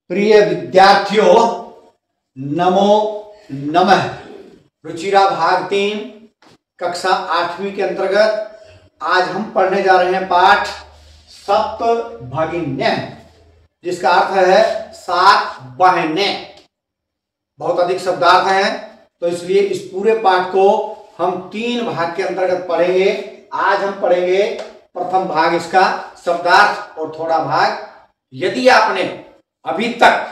प्रिय विद्यार्थियों, नमो नमः। रुचिरा भाग 3 कक्षा 8वीं के अंतर्गत आज हम पढ़ने जा रहे हैं पाठ सप्तभगिन्यः, जिसका अर्थ है 7 बहनें। बहुत अधिक शब्दार्थ हैं, तो इसलिए इस पूरे पाठ को हम 3 भाग के अंतर्गत पढ़ेंगे। आज हम पढ़ेंगे प्रथम भाग इसका शब्दार्थ और थोड़ा भाग। यदि आपने अभी तक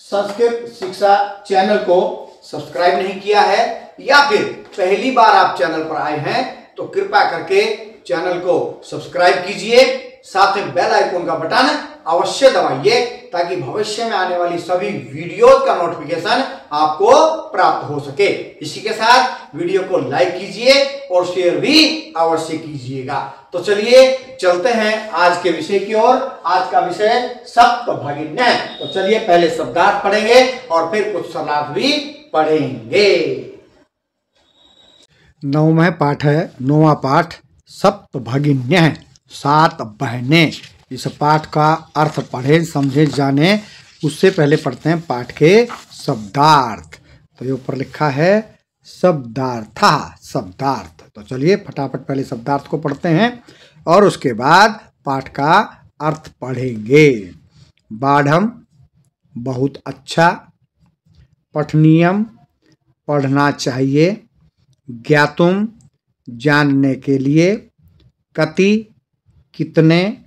संस्कृत शिक्षा चैनल को सब्सक्राइब नहीं किया है या फिर पहली बार आप चैनल पर आए हैं तो कृपया करके चैनल को सब्सक्राइब कीजिए, साथ में बेल आइकन का बटन अवश्य दबाइए ताकि भविष्य में आने वाली सभी वीडियोज का नोटिफिकेशन आपको प्राप्त हो सके। इसी के साथ वीडियो को लाइक कीजिए और शेयर भी अवश्य कीजिएगा। तो चलिए चलते हैं आज के विषय की ओर। आज का विषय सप्तभगिन्यः है। तो चलिए पहले शब्दार्थ पढ़ेंगे और फिर कुछ शब्दार्थ भी पढ़ेंगे। 9वां पाठ है, 9वां पाठ सप्तभगिन्यः है, 7 बहनें। इस पाठ का अर्थ पढ़े समझे जाने उससे पहले पढ़ते हैं पाठ के शब्दार्थ। तो ये ऊपर लिखा है शब्दार्थ। तो चलिए फटाफट पहले शब्दार्थ को पढ़ते हैं और उसके बाद पाठ का अर्थ पढ़ेंगे। बाढ़म बहुत अच्छा, पठनीयम पढ़ना चाहिए, ज्ञातुम जानने के लिए, कति कितने,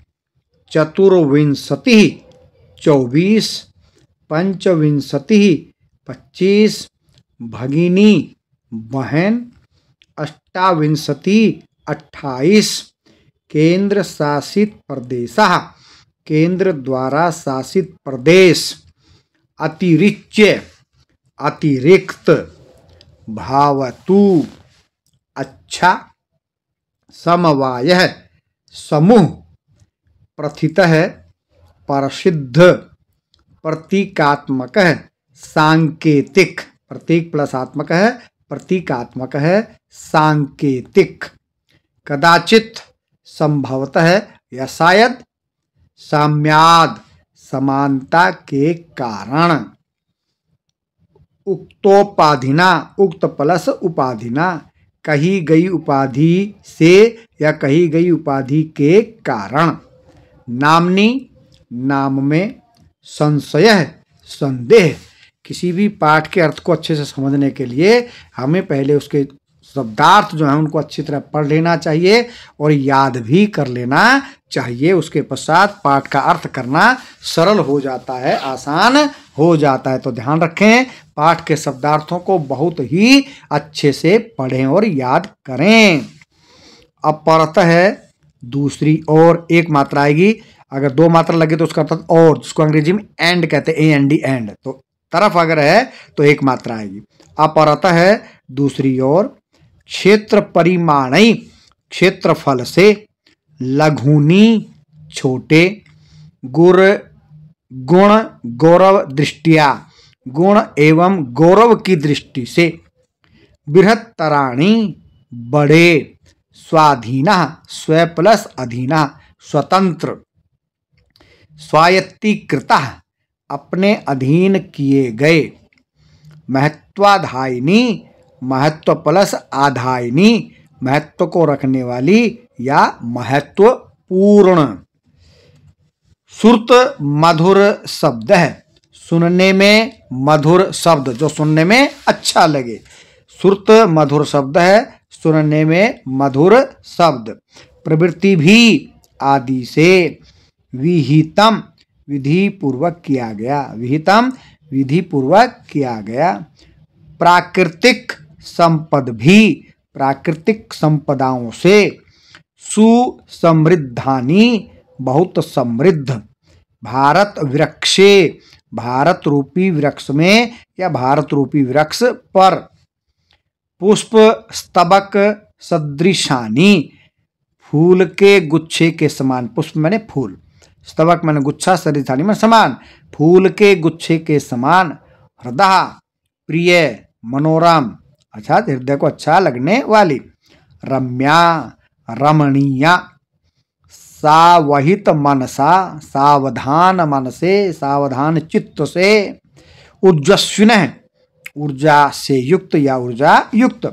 चतुर्विंशति 24, पंचविंशति 25, भगिनी बहन, अष्टाविंशति 28, केंद्र शासित प्रदेशः केंद्र द्वारा शासित प्रदेश, अतिरिच्य अतिरिक्त, भावतु अच्छा, समवायः समूह, प्रथितः प्रसिद्ध, प्रतीकात्मक सांकेतिक, प्रतीक प्लस आत्मक है प्रतीकात्मक है सांकेतिक, कदाचित संभवतः या शायद, साम्याद समानता के कारण, उक्तोपाधिना उक्त प्लस उपाधिना कही गई उपाधि से या कही गई उपाधि के कारण, नामनी नाम में, संशय संदेह। किसी भी पाठ के अर्थ को अच्छे से समझने के लिए हमें पहले उसके शब्दार्थ जो हैं उनको अच्छी तरह पढ़ लेना चाहिए और याद भी कर लेना चाहिए। उसके पश्चात पाठ का अर्थ करना सरल हो जाता है, आसान हो जाता है। तो ध्यान रखें, पाठ के शब्दार्थों को बहुत ही अच्छे से पढ़ें और याद करें। अब परत है दूसरी ओर, एक मात्रा आएगी। अगर 2 मात्रा लगे तो उसका अर्थ और, जिसको अंग्रेजी में एंड कहते हैं, AND एंड। तो तरफ अगर है तो एक मात्रा आएगी। अपरत है दूसरी ओर, क्षेत्र परिमाणी क्षेत्रफल से, लघुनी छोटे, गुण गौरव दृष्टिया गुण एवं गौरव की दृष्टि से, बृहत्तराणि बड़े, स्वाधीना स्व प्लस अधीना स्वतंत्र, स्वायत्तीकृता अपने अधीन किए गए, महत्वाधायिनी महत्व प्लस आधायिनी महत्व को रखने वाली या महत्वपूर्ण, श्रुत मधुर शब्द है, सुनने में मधुर शब्द जो सुनने में अच्छा लगे, श्रुत मधुर शब्द है, सुनने में मधुर शब्द, प्रवृत्ति भी आदि से, विहितम विधि पूर्वक किया गया, विहितम विधि पूर्वक किया गया, प्राकृतिक संपद भी प्राकृतिक संपदाओं से, सुसमृद्धानी बहुत समृद्ध, भारत वृक्षे भारत रूपी वृक्ष में या भारत रूपी वृक्ष पर, पुष्प स्तबक सदृशानी फूल के गुच्छे के समान, पुष्प माने फूल, स्तबक माने गुच्छा, सदृशानी में समान, फूल के गुच्छे के समान, हृदय प्रिय मनोरम अर्थात हृदय को अच्छा लगने वाली, रम्या रमणीया, सावहित मनसा, सावधान मन से, सावधान चित्त से, ऊर्जस्विनः, ऊर्जा से युक्त या ऊर्जा युक्त,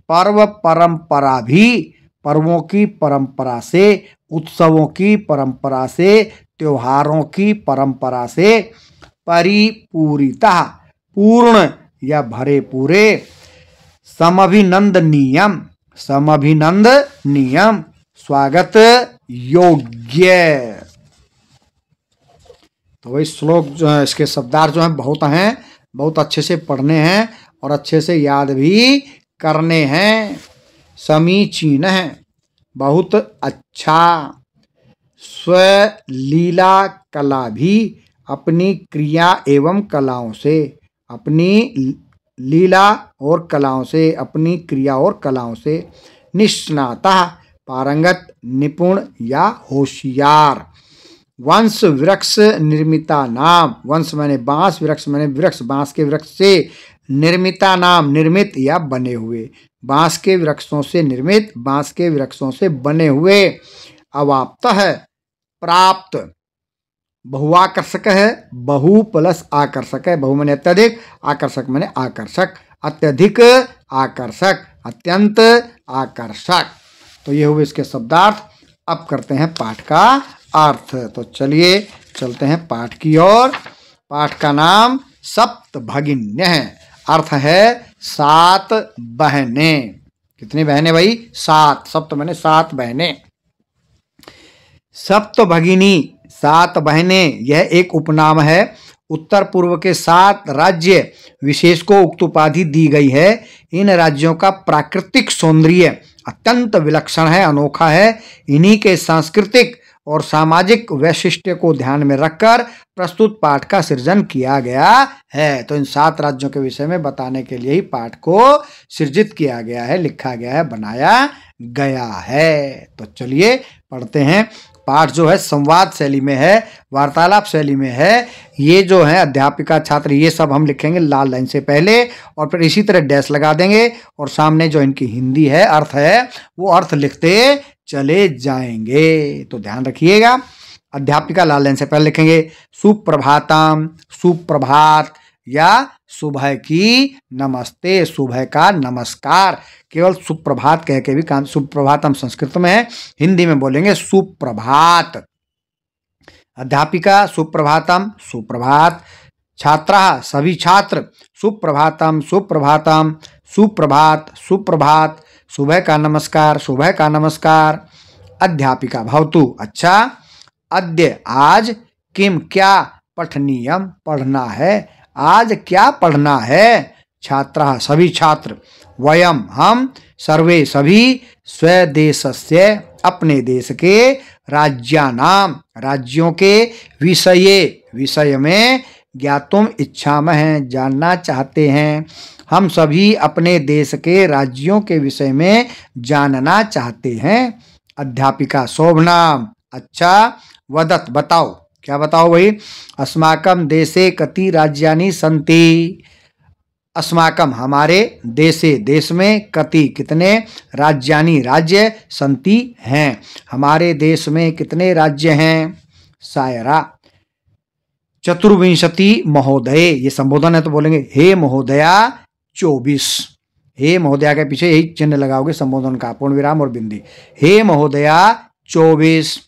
पर्व परंपरा भी, पर्वों की परंपरा से, उत्सवों की परंपरा से, त्योहारों की परंपरा से, परिपूरितः, पूर्ण या भरे पूरे, समभिनंदनीयम, समभिनंदनीयम, स्वागत योग्य। तो वही श्लोक जो है, इसके शब्दार्थ जो हैं बहुत हैं, बहुत अच्छे से पढ़ने हैं और अच्छे से याद भी करने हैं। समीचीन है, बहुत अच्छा, स्वलीला कला भी, अपनी क्रिया एवं कलाओं से, अपनी लीला और कलाओं से, अपनी क्रिया और कलाओं से, निष्णातः, पारंगत, निपुण या होशियार, वंश वृक्ष निर्मिता नाम, वंश मैंने बांस, वृक्ष मैंने वृक्ष, बांस के वृक्ष से, निर्मिता नाम, निर्मित या बने हुए, बांस के वृक्षों से निर्मित, बांस के वृक्षों से बने हुए, अवाप्त है, प्राप्त, बहुआकर्षक है, बहु प्लस आकर्षक है, बहु मैंने अत्यधिक, आकर्षक मैंने आकर्षक, अत्यधिक आकर्षक, अत्यंत आकर्षक। तो ये हुए इसके शब्दार्थ। अब करते हैं पाठ का अर्थ। तो चलिए चलते हैं पाठ की ओर। पाठ का नाम सप्तभगिन्य है। अर्थ है 7 बहनें। कितनी बहनें भाई? 7। सप्त मैंने 7 बहनें। सप्तभगिनी 7 बहनें, यह एक उपनाम है। उत्तर पूर्व के 7 राज्य विशेष को उक्त उपाधि दी गई है। इन राज्यों का प्राकृतिक सौंदर्य अत्यंत विलक्षण है, अनोखा है। इन्हीं के सांस्कृतिक और सामाजिक वैशिष्ट्य को ध्यान में रखकर प्रस्तुत पाठ का सृजन किया गया है। तो इन 7 राज्यों के विषय में बताने के लिए ही पाठ को सृजित किया गया है, लिखा गया है, बनाया गया है। तो चलिए पढ़ते हैं। पाठ जो है संवाद शैली में है, वार्तालाप शैली में है। ये जो है अध्यापिका छात्र, ये सब हम लिखेंगे लाल लाइन से पहले और फिर इसी तरह डैश लगा देंगे और सामने जो इनकी हिंदी है, अर्थ है, वो अर्थ लिखते चले जाएंगे। तो ध्यान रखिएगा। अध्यापिका लाल लाइन से पहले लिखेंगे सुप्रभातम, सुप्रभात या सुबह की नमस्ते, सुबह का नमस्कार। केवल सुप्रभात कह के भी काम, सुप्रभातम संस्कृत में है, हिंदी में बोलेंगे सुप्रभात। अध्यापिका सुप्रभातम, सुप्रभात। छात्रा सभी छात्र सुप्रभातम, सुप्रभातम, सुप्रभात, सुप्रभात। सुबह का नमस्कार, सुबह का नमस्कार। अध्यापिका भवतु, अच्छा। अद्य आज, किम क्या, पठनीयम पढ़ना है, आज क्या पढ़ना है। छात्रा सभी छात्र। वयम हम, सर्वे सभी, स्वदेशस्य अपने देश के, राज्यानाम राज्यों के, विषय में, ज्ञातुम इच्छामः जानना चाहते हैं। हम सभी अपने देश के राज्यों के विषय में जानना चाहते हैं। अध्यापिका शोभनाम, अच्छा। वदत बताओ, क्या बताओ भाई। अस्माकं देशे कति राज्यानि सन्ति। अस्माकं हमारे, देशे देश में, कति कितने, राज्यानि राज्य, सन्ति हैं हमारे देश में कितने राज्य हैं। शायरा। चतुर्विंशति महोदय, ये संबोधन है तो बोलेंगे हे महोदया 24। हे महोदया के पीछे यही चिन्ह लगाओगे संबोधन का, पूर्ण विराम और बिंदी। हे महोदया 24।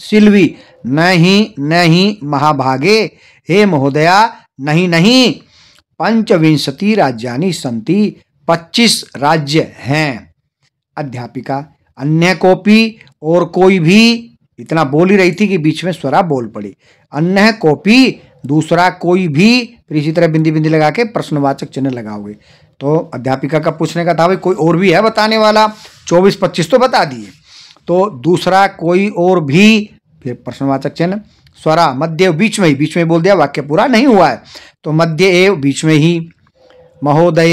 सिल्वी नहीं नहीं महाभागे, हे महोदया नहीं नहीं। पंचविंशति राज्यानि सन्ति, 25 राज्य हैं। अध्यापिका अन्य कोपी, और कोई भी, इतना बोल ही रही थी कि बीच में स्वरा बोल पड़ी। अन्य कोपी, दूसरा कोई भी, फिर इसी तरह बिंदी बिंदी लगा के प्रश्नवाचक चिन्ह लगाओगे। तो अध्यापिका का पूछने का था भाई कोई और भी है बताने वाला। 24-25 तो बता दिए, तो दूसरा कोई और भी, फिर प्रश्नवाचक चिन्ह। स्वरा मध्य बीच में ही, बीच में बोल दिया, वाक्य पूरा नहीं हुआ है तो मध्य एव बीच में ही। महोदय,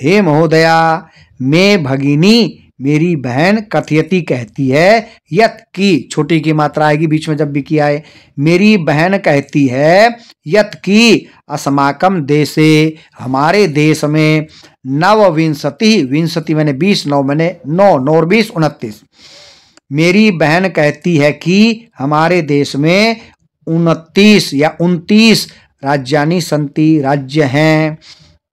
हे महोदया। मैं भगिनी, मेरी बहन। कथयति कहती है, यत की छोटी की मात्रा आएगी बीच में जब भी की आए। मेरी बहन कहती है, यत की अस्माकं देशे हमारे देश में, नवविंशति, विंशति मैंने 20, 9 मैंने 9, 9 और 20 29। मेरी बहन कहती है कि हमारे देश में 29 या 29 राज्यानि सन्ति, राज्य हैं।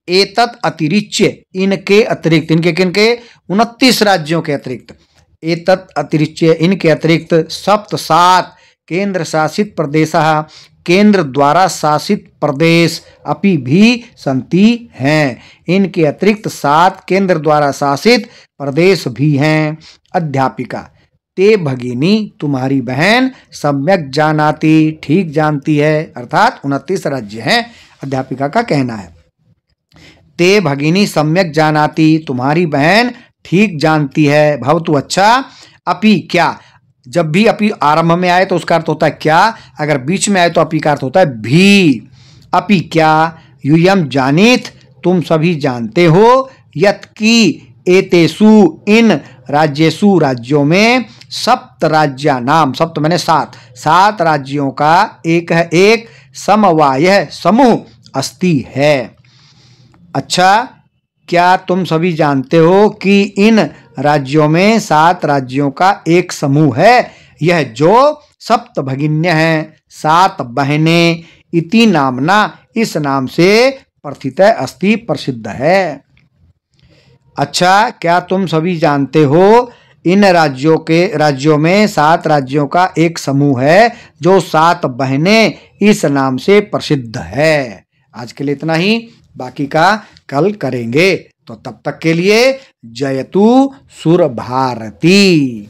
एतत् अतिरिच्य, इनके अतिरिक्त, इनके किनके 29 राज्यों के अतिरिक्त, एतत् अतिरिच्य, इनके अतिरिक्त सप्त 7 केंद्र शासित प्रदेशः, केंद्र द्वारा शासित प्रदेश अपि भी सन्ति हैं। इनके अतिरिक्त 7 केंद्र द्वारा शासित प्रदेश भी हैं। अध्यापिका, ते भगिनी, तुम्हारी बहन, सम्यक जानाति, ठीक जानती है, अर्थात 29 राज्य हैं, अध्यापिका का कहना है। ते भगिनी सम्यक जानाति, तुम्हारी बहन ठीक जानती है। भवतु, अच्छा। अपि, क्या, जब भी अपि आरंभ में आए तो उसका अर्थ होता है क्या, अगर बीच में आए तो अपि का अर्थ होता है भी। अपि क्या, यूयम जानीत, तुम सभी जानते हो, यत् की एतेषु, इन राज्येषु, राज्यों में, सप्त राज्यानाम, सप्त मैंने 7, 7 राज्यों का एक समवाय समूह अस्ति है। अच्छा, क्या तुम सभी जानते हो कि इन राज्यों में 7 राज्यों का एक समूह है, यह जो सप्त भगिन्य हैं, 7 बहनें, इति नामना, इस नाम से प्रथित अस्ति, प्रसिद्ध है। अच्छा, क्या तुम सभी जानते हो इन राज्यों में 7 राज्यों का एक समूह है जो 7 बहनें इस नाम से प्रसिद्ध है। आज के लिए इतना ही, बाकी का कल करेंगे। तो तब तक के लिए जयतु सुर भारती।